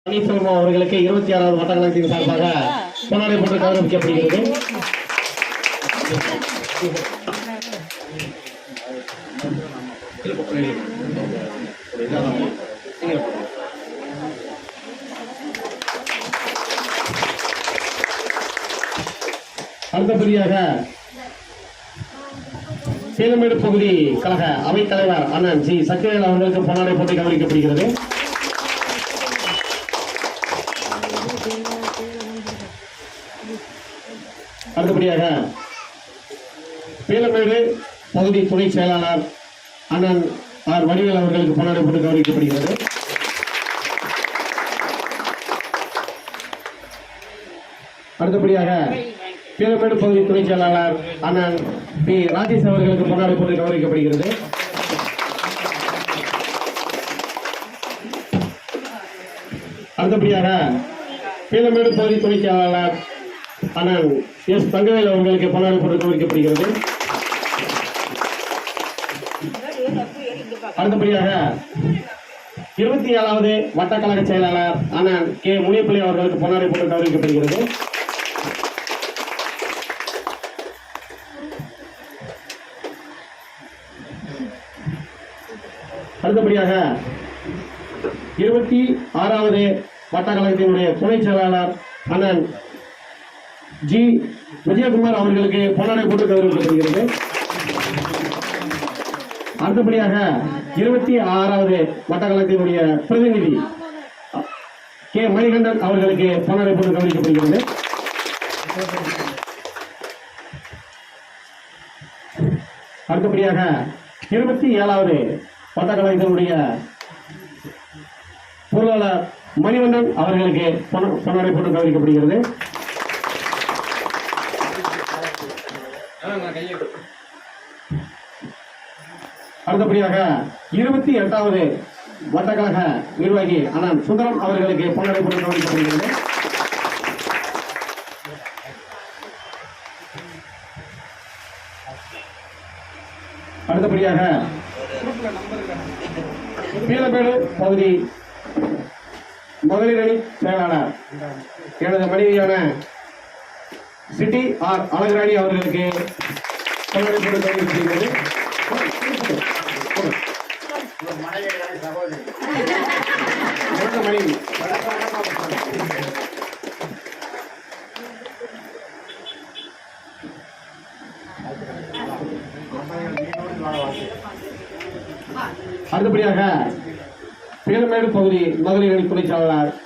பன்னீர்செல்வம் அவர்களுக்கு 26வது வட்டக்கழகத்தின் சார்பாக பொன்னாடை போட்டு கௌரவிக்கப்படுகிறது. அடுத்தபடியாக சேலமேடு பகுதி கழக அவைத் தலைவர் அண்ணன் ஜி சக்திவேல் அவர்களுக்கு பொன்னாடை போட்டு கௌரவிக்கப்படுகிறது. அடுத்தபடியாக சேலமேடு பகுதி துணை செயலாளர் அண்ணன் ஆர் வடிவேல் அவர்களுக்கு பொன்னாடை போட்டு கௌரவிக்கப்படுகிறது. அடுத்தபடியாக சேலமேடு பகுதி துணை செயலாளர் அண்ணன் பி ராஜேஷ் அவர்களுக்கு பொன்னாடை போட்டு கௌரவிக்கப்படுகிறது. அடுத்தபடியாக சேலமேடு பகுதி துணை செயலாளர் அண்ணன் எஸ் தங்கவேல் அவர்களுக்கு பொன்னாடை போட்டு கௌரவிக்கப்படுகிறது. அடுத்தபடியாக 27வது வட்டக்கழக செயலாளர் அண்ணன் கே முனியப்பிள்ளை அவர்களுக்கு பொன்னாடை போட்டு கௌரவிக்கப்படுகிறது. அடுத்தபடியாக 26வது வட்டக்கழகத்தினுடைய துணை செயலாளர் அண்ணன் ஜி விஜயகுமார் அவர்களுக்கு பொன்னாடை போட்டு கௌரவிக்கப்படுகிறது. அடுத்தபடியாக 26வது வட்டக்கழகத்தினுடைய பிரதிநிதி கே மணிகண்டன் அவர்களுக்கு பொன்னாடை போட்டு கௌரவிக்கப்படுகிறது. அடுத்தபடியாக 27வது வட்டக்கழகத்தினுடைய பொருளாளர் மணிவண்ணன் அவர்களுக்கு பொன்னாடை போட்டு கௌரவிக்கப்படுகிறது. அடுத்தபடியாக 28வது வட்டக்கழக நிர்வாகி அண்ணன் சுந்தரம் அவர்களுக்கு பொன்னாடை போட்டு கௌரவிக்கப்படுகிறது. அடுத்தபடியாக பீலமேடு பகுதி மகளிரணி செயலாளர் எனது மனைவியான சிட்டி ஆர் அழகராணி அவர்களுக்கு பொன்னாடை போட்டு கௌரவிக்கப்படுகிறது. அடுத்தபடியாக பீலமேடு பகுதி மகளிரணி துணை செயலாளர்